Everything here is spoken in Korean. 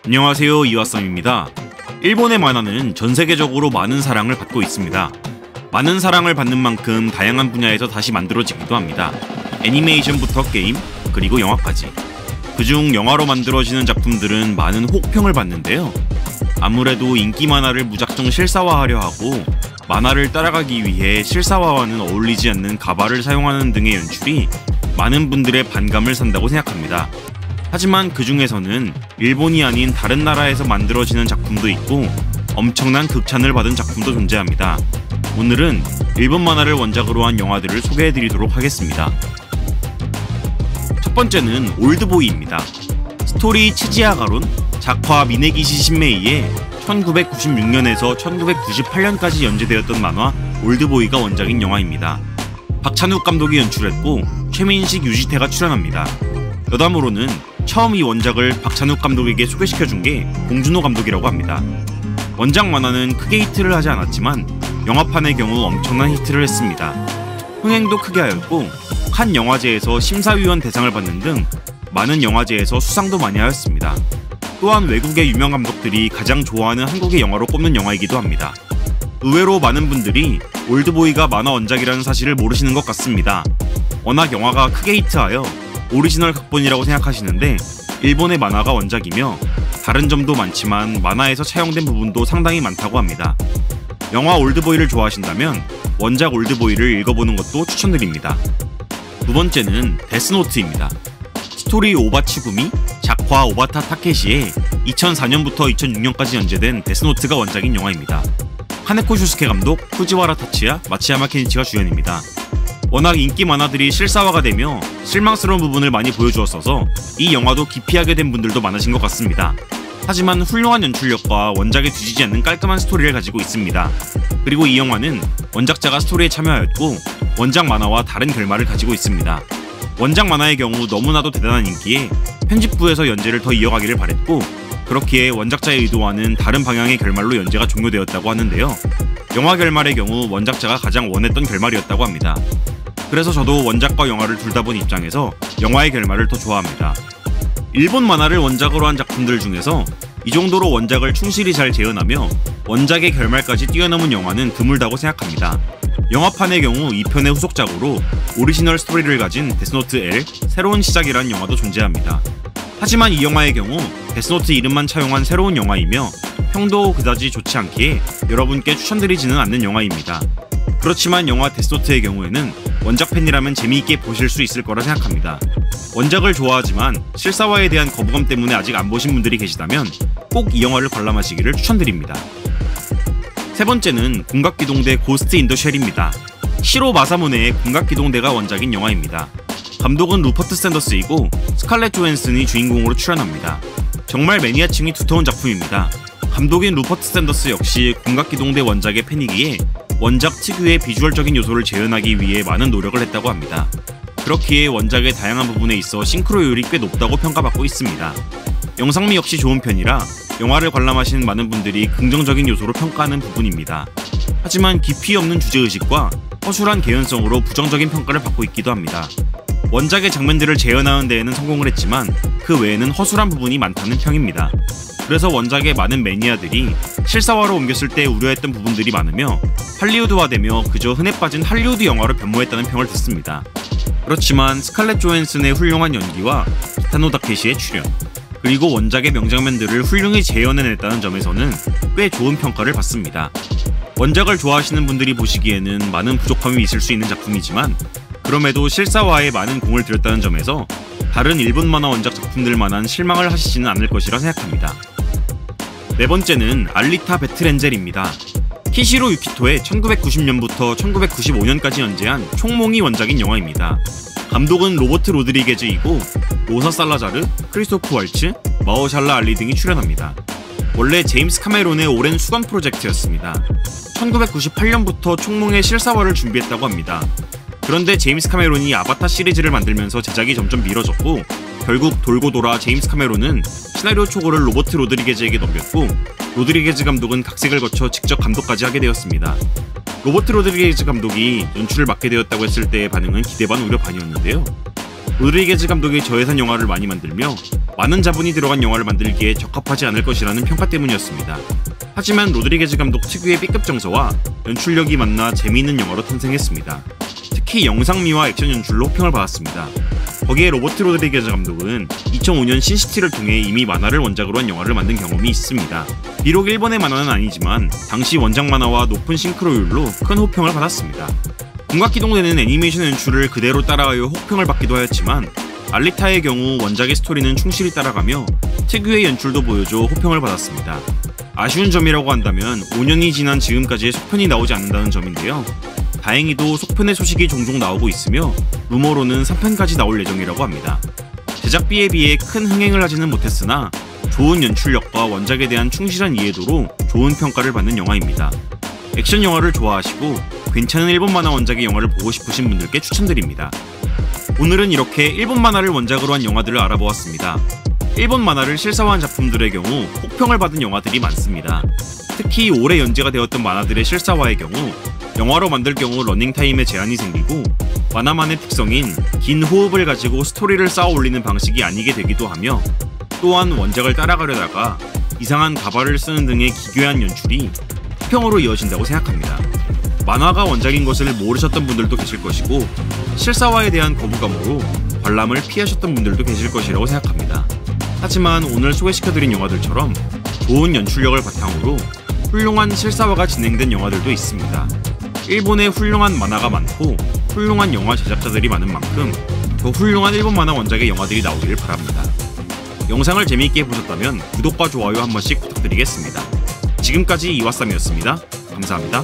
안녕하세요, 이와썸입니다. 일본의 만화는 전 세계적으로 많은 사랑을 받고 있습니다. 많은 사랑을 받는 만큼 다양한 분야에서 다시 만들어지기도 합니다. 애니메이션부터 게임, 그리고 영화까지. 그중 영화로 만들어지는 작품들은 많은 호평을 받는데요. 아무래도 인기 만화를 무작정 실사화하려 하고 만화를 따라가기 위해 실사화와는 어울리지 않는 가발을 사용하는 등의 연출이 많은 분들의 반감을 산다고 생각합니다. 하지만 그 중에서는 일본이 아닌 다른 나라에서 만들어지는 작품도 있고 엄청난 극찬을 받은 작품도 존재합니다. 오늘은 일본 만화를 원작으로 한 영화들을 소개해드리도록 하겠습니다. 첫 번째는 올드보이입니다. 스토리 치지야 가론, 작화 미네기시 신메이의 1996년에서 1998년까지 연재되었던 만화 올드보이가 원작인 영화입니다. 박찬욱 감독이 연출했고 최민식, 유지태가 출연합니다. 여담으로는 처음 이 원작을 박찬욱 감독에게 소개시켜준 게 봉준호 감독이라고 합니다. 원작 만화는 크게 히트를 하지 않았지만 영화판의 경우 엄청난 히트를 했습니다. 흥행도 크게 하였고 칸 영화제에서 심사위원 대상을 받는 등 많은 영화제에서 수상도 많이 하였습니다. 또한 외국의 유명 감독들이 가장 좋아하는 한국의 영화로 꼽는 영화이기도 합니다. 의외로 많은 분들이 올드보이가 만화 원작이라는 사실을 모르시는 것 같습니다. 워낙 영화가 크게 히트하여 오리지널 각본이라고 생각하시는데 일본의 만화가 원작이며 다른 점도 많지만 만화에서 차용된 부분도 상당히 많다고 합니다. 영화 올드보이를 좋아하신다면 원작 올드보이를 읽어보는 것도 추천드립니다. 두 번째는 데스노트입니다. 스토리 오바츠구미, 작화 오바타 타케시의 2004년부터 2006년까지 연재된 데스노트가 원작인 영화입니다. 카네코 슈스케 감독, 후지와라 타츠야, 마츠야마 케니치가 주연입니다. 워낙 인기 만화들이 실사화가 되며 실망스러운 부분을 많이 보여주었어서 이 영화도 기피하게 된 분들도 많으신 것 같습니다. 하지만 훌륭한 연출력과 원작에 뒤지지 않는 깔끔한 스토리를 가지고 있습니다. 그리고 이 영화는 원작자가 스토리에 참여하였고 원작 만화와 다른 결말을 가지고 있습니다. 원작 만화의 경우 너무나도 대단한 인기에 편집부에서 연재를 더 이어가기를 바랬고 그렇기에 원작자의 의도와는 다른 방향의 결말로 연재가 종료되었다고 하는데요. 영화 결말의 경우 원작자가 가장 원했던 결말이었다고 합니다. 그래서 저도 원작과 영화를 둘 다 본 입장에서 영화의 결말을 더 좋아합니다. 일본 만화를 원작으로 한 작품들 중에서 이 정도로 원작을 충실히 잘 재현하며 원작의 결말까지 뛰어넘은 영화는 드물다고 생각합니다. 영화판의 경우 2편의 후속작으로 오리지널 스토리를 가진 데스노트 L, 새로운 시작이라는 영화도 존재합니다. 하지만 이 영화의 경우 데스노트 이름만 차용한 새로운 영화이며 평도 그다지 좋지 않기에 여러분께 추천드리지는 않는 영화입니다. 그렇지만 영화 데스노트의 경우에는 원작 팬이라면 재미있게 보실 수 있을 거라 생각합니다. 원작을 좋아하지만 실사화에 대한 거부감 때문에 아직 안 보신 분들이 계시다면 꼭 이 영화를 관람하시기를 추천드립니다. 세 번째는 공각기동대 고스트 인 더 쉘입니다. 시로 마사무네의 공각기동대가 원작인 영화입니다. 감독은 루퍼트 샌더스이고 스칼렛 조앤슨이 주인공으로 출연합니다. 정말 매니아층이 두터운 작품입니다. 감독인 루퍼트 샌더스 역시 공각기동대 원작의 팬이기에 원작 특유의 비주얼적인 요소를 재현하기 위해 많은 노력을 했다고 합니다. 그렇기에 원작의 다양한 부분에 있어 싱크로율이 꽤 높다고 평가받고 있습니다. 영상미 역시 좋은 편이라 영화를 관람하신 많은 분들이 긍정적인 요소로 평가하는 부분입니다. 하지만 깊이 없는 주제의식과 허술한 개연성으로 부정적인 평가를 받고 있기도 합니다. 원작의 장면들을 재현하는 데에는 성공을 했지만 그 외에는 허술한 부분이 많다는 평입니다. 그래서 원작의 많은 매니아들이 실사화로 옮겼을 때 우려했던 부분들이 많으며 할리우드화되며 그저 흔해 빠진 할리우드 영화로 변모했다는 평을 듣습니다. 그렇지만 스칼렛 조앤슨의 훌륭한 연기와 기타노 다케시의 출연, 그리고 원작의 명장면들을 훌륭히 재현해냈다는 점에서는 꽤 좋은 평가를 받습니다. 원작을 좋아하시는 분들이 보시기에는 많은 부족함이 있을 수 있는 작품이지만 그럼에도 실사화에 많은 공을 들였다는 점에서 다른 일본 만화 원작 작품들만한 실망을 하시지는 않을 것이라 생각합니다. 네 번째는 알리타 배틀엔젤입니다. 키시로 유키토의 1990년부터 1995년까지 연재한 총몽이 원작인 영화입니다. 감독은 로버트 로드리게즈이고 로사 살라자르, 크리스토프 왈츠, 마오샬라 알리 등이 출연합니다. 원래 제임스 카메론의 오랜 수건 프로젝트였습니다. 1998년부터 총몽의 실사화를 준비했다고 합니다. 그런데 제임스 카메론이 아바타 시리즈를 만들면서 제작이 점점 미뤄졌고 결국 돌고 돌아 제임스 카메론은 시나리오 초고를 로버트 로드리게즈에게 넘겼고 로드리게즈 감독은 각색을 거쳐 직접 감독까지 하게 되었습니다. 로버트 로드리게즈 감독이 연출을 맡게 되었다고 했을 때의 반응은 기대 반 우려 반이었는데요. 로드리게즈 감독이 저예산 영화를 많이 만들며 많은 자본이 들어간 영화를 만들기에 적합하지 않을 것이라는 평가 때문이었습니다. 하지만 로드리게즈 감독 특유의 B급 정서와 연출력이 만나 재미있는 영화로 탄생했습니다. 특히 영상미와 액션 연출로 호평을 받았습니다. 거기에 로버트 로드리게즈 감독은 2005년 신시티를 통해 이미 만화를 원작으로 한 영화를 만든 경험이 있습니다. 비록 일본의 만화는 아니지만 당시 원작 만화와 높은 싱크로율로 큰 호평을 받았습니다. 공각기동되는 애니메이션 연출을 그대로 따라하여 호평을 받기도 하였지만 알리타의 경우 원작의 스토리는 충실히 따라가며 특유의 연출도 보여줘 호평을 받았습니다. 아쉬운 점이라고 한다면 5년이 지난 지금까지의 속편이 나오지 않는다는 점인데요. 다행히도 속편의 소식이 종종 나오고 있으며 루머로는 3편까지 나올 예정이라고 합니다. 제작비에 비해 큰 흥행을 하지는 못했으나 좋은 연출력과 원작에 대한 충실한 이해도로 좋은 평가를 받는 영화입니다. 액션 영화를 좋아하시고 괜찮은 일본 만화 원작의 영화를 보고 싶으신 분들께 추천드립니다. 오늘은 이렇게 일본 만화를 원작으로 한 영화들을 알아보았습니다. 일본 만화를 실사화한 작품들의 경우 호평을 받은 영화들이 많습니다. 특히 오래 연재가 되었던 만화들의 실사화의 경우 영화로 만들 경우 러닝타임에 제한이 생기고 만화만의 특성인 긴 호흡을 가지고 스토리를 쌓아 올리는 방식이 아니게 되기도 하며 또한 원작을 따라가려다가 이상한 가발을 쓰는 등의 기괴한 연출이 호평으로 이어진다고 생각합니다. 만화가 원작인 것을 모르셨던 분들도 계실 것이고 실사화에 대한 거부감으로 관람을 피하셨던 분들도 계실 것이라고 생각합니다. 하지만 오늘 소개시켜드린 영화들처럼 좋은 연출력을 바탕으로 훌륭한 실사화가 진행된 영화들도 있습니다. 일본에 훌륭한 만화가 많고 훌륭한 영화 제작자들이 많은 만큼 더 훌륭한 일본 만화 원작의 영화들이 나오기를 바랍니다. 영상을 재미있게 보셨다면 구독과 좋아요 한 번씩 부탁드리겠습니다. 지금까지 이와쌈이었습니다. 감사합니다.